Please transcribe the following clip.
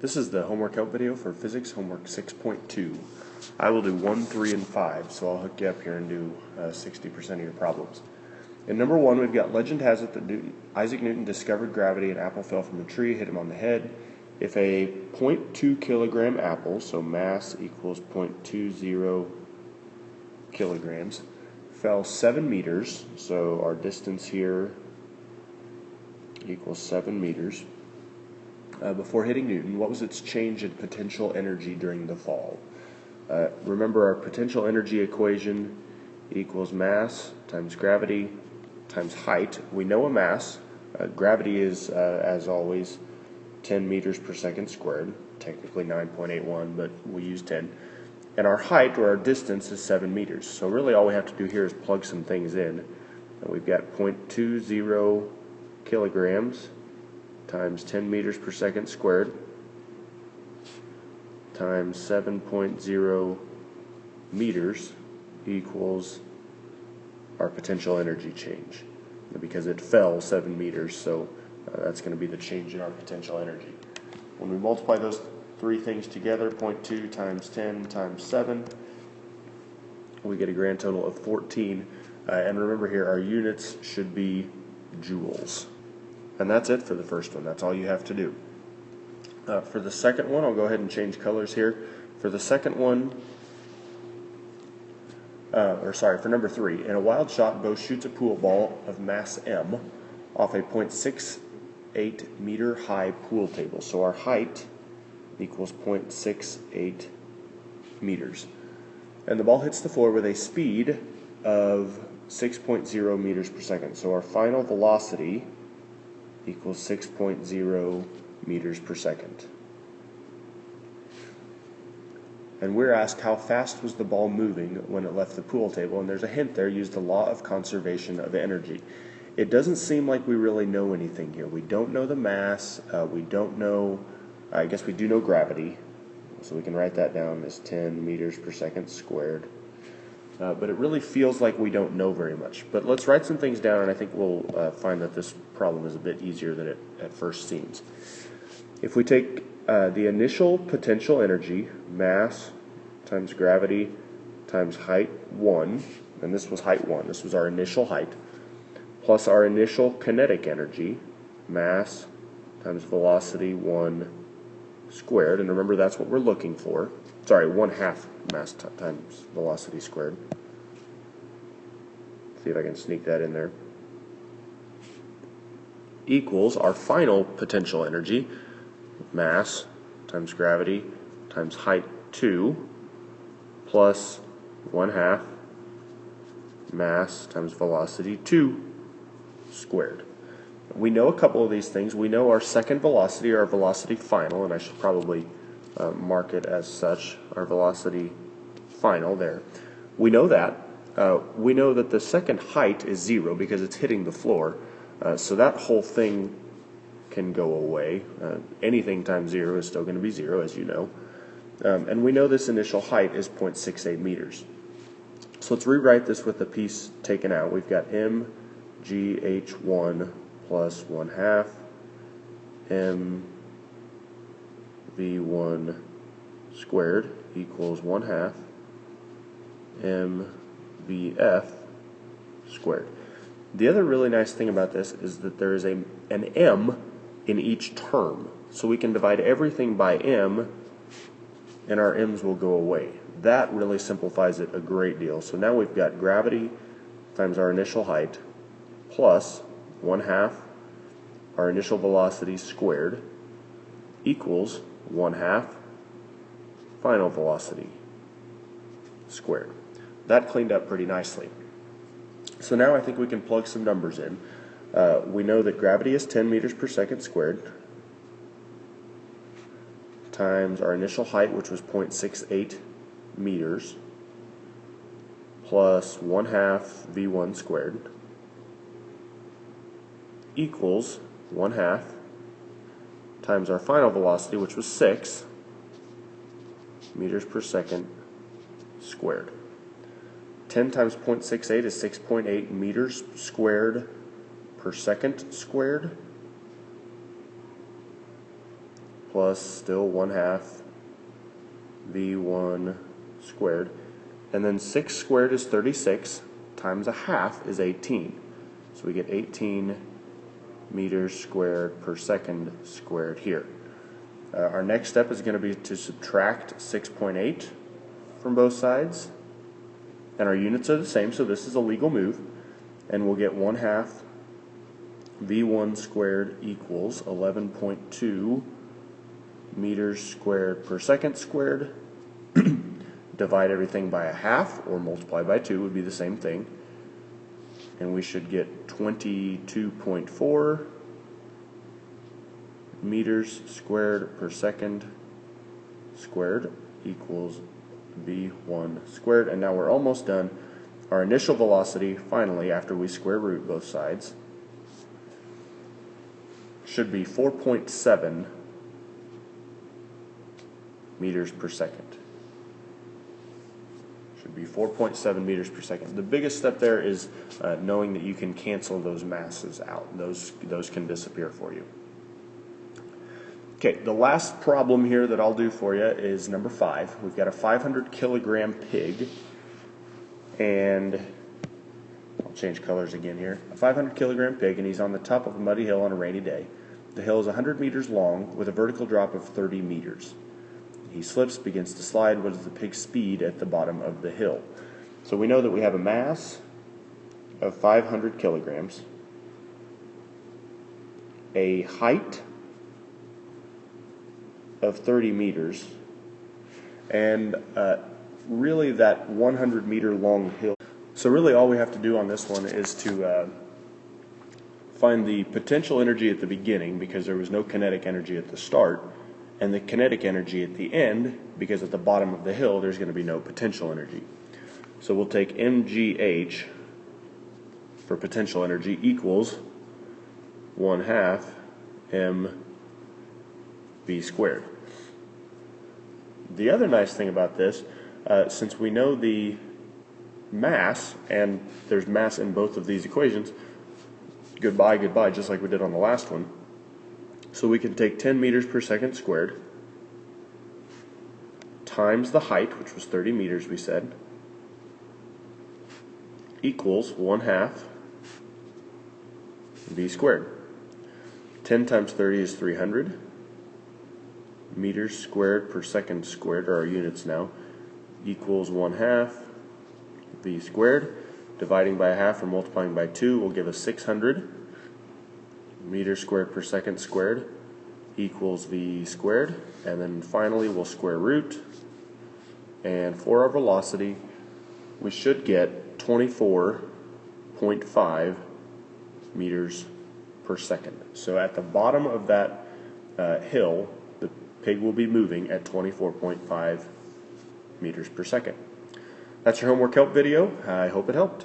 This is the homework help video for physics homework 6.2. I will do 1, 3, and 5, so I'll hook you up here and do 60% of your problems. In number 1, we've got legend has it that Isaac Newton discovered gravity. An apple fell from a tree, hit him on the head. If a 0.2 kilogram apple, so mass equals 0.20 kilograms, fell 7 meters, so our distance here equals 7 meters, before hitting Newton, what was its change in potential energy during the fall? Remember, our potential energy equation equals mass times gravity times height. We know a mass. Gravity is, as always, 10 meters per second squared, technically 9.81, but we use 10. And our height, or our distance, is 7 meters. So really all we have to do here is plug some things in. And we've got 0.20 kilograms times 10 meters per second squared times 7.0 meters equals our potential energy change, because it fell 7 meters, so that's going to be the change in our potential energy. When we multiply those three things together, 0.2 times 10 times 7, we get a grand total of 14. And remember here, our units should be joules. And that's it for the first one. That's all you have to do. For the second one, I'll go ahead and change colors here. For the second one, for number 3, in a wild shot, Bo shoots a pool ball of mass m off a 0.68 meter high pool table. So our height equals 0.68 meters. And the ball hits the floor with a speed of 6.0 meters per second. So our final velocity equals 6.0 meters per second. And we're asked how fast was the ball moving when it left the pool table, and there's a hint there, use the law of conservation of energy. It doesn't seem like we really know anything here. We don't know the mass, we don't know, I guess we do know gravity, so we can write that down as 10 meters per second squared. But it really feels like we don't know very much. But let's write some things down, and I think we'll find that this problem is a bit easier than it at first seems. If we take the initial potential energy, mass times gravity times height 1, and this was height 1, this was our initial height, plus our initial kinetic energy, mass times velocity 1 squared, and remember that's what we're looking for. Sorry, 1/2 mass times velocity squared. See if I can sneak that in there. Equals our final potential energy, mass times gravity times height 2, plus 1/2 mass times velocity 2 squared. We know a couple of these things. We know our second velocity, our velocity final, and I should probably mark it as such, our velocity final there. We know that. We know that the second height is 0 because it's hitting the floor, so that whole thing can go away. Anything times 0 is still going to be 0, as you know. And we know this initial height is 0.68 meters. So let's rewrite this with the piece taken out. We've got mgh1 plus 1/2 mv1 squared equals 1/2 mvf squared. The other really nice thing about this is that there is an m in each term. So we can divide everything by m, and our m's will go away. That really simplifies it a great deal. So now we've got gravity times our initial height plus 1/2 our initial velocity squared equals 1/2 final velocity squared. That cleaned up pretty nicely. So now I think we can plug some numbers in. We know that gravity is 10 meters per second squared times our initial height, which was 0.68 meters, plus 1/2 v1 squared equals 1/2 times our final velocity, which was 6 meters per second squared. 10 times 0.68 is 6.8 meters squared per second squared, plus still 1/2 v1 squared. And then 6 squared is 36 times 1/2 is 18. So we get 18 meters squared per second squared here. Our next step is going to be to subtract 6.8 from both sides. And our units are the same, so this is a legal move. And we'll get 1/2 v1 squared equals 11.2 meters squared per second squared. Divide everything by 1/2 or multiply by 2 would be the same thing. And we should get 22.4 meters squared per second squared equals v1 squared. And now we're almost done. Our initial velocity, finally, after we square root both sides, should be 4.7 meters per second. Should be 4.7 meters per second. The biggest step there is knowing that you can cancel those masses out. Those can disappear for you. Okay, the last problem here that I'll do for you is number 5. We've got a 500 kilogram pig, and I'll change colors again here. A 500 kilogram pig, and he's on the top of a muddy hill on a rainy day. The hill is 100 meters long with a vertical drop of 30 meters. He slips, begins to slide. What is the pig's speed at the bottom of the hill? So we know that we have a mass of 500 kilograms, a height of 30 meters, and really that 100 meter long hill. So really all we have to do on this one is to find the potential energy at the beginning, because there was no kinetic energy at the start, and the kinetic energy at the end, because at the bottom of the hill there's going to be no potential energy. So we'll take mgh for potential energy equals 1/2 mv squared. The other nice thing about this, since we know the mass, and there's mass in both of these equations, goodbye, goodbye, just like we did on the last one. So we can take 10 meters per second squared times the height, which was 30 meters we said, equals 1/2 v squared. 10 times 30 is 300. Meters squared per second squared are our units now, equals 1/2 v squared. Dividing by 1/2 or multiplying by 2 will give us 600. Meters squared per second squared equals v squared. And then finally we'll square root. And for our velocity, we should get 24.5 meters per second. So at the bottom of that hill, the pig will be moving at 24.5 meters per second. That's your homework help video. I hope it helped.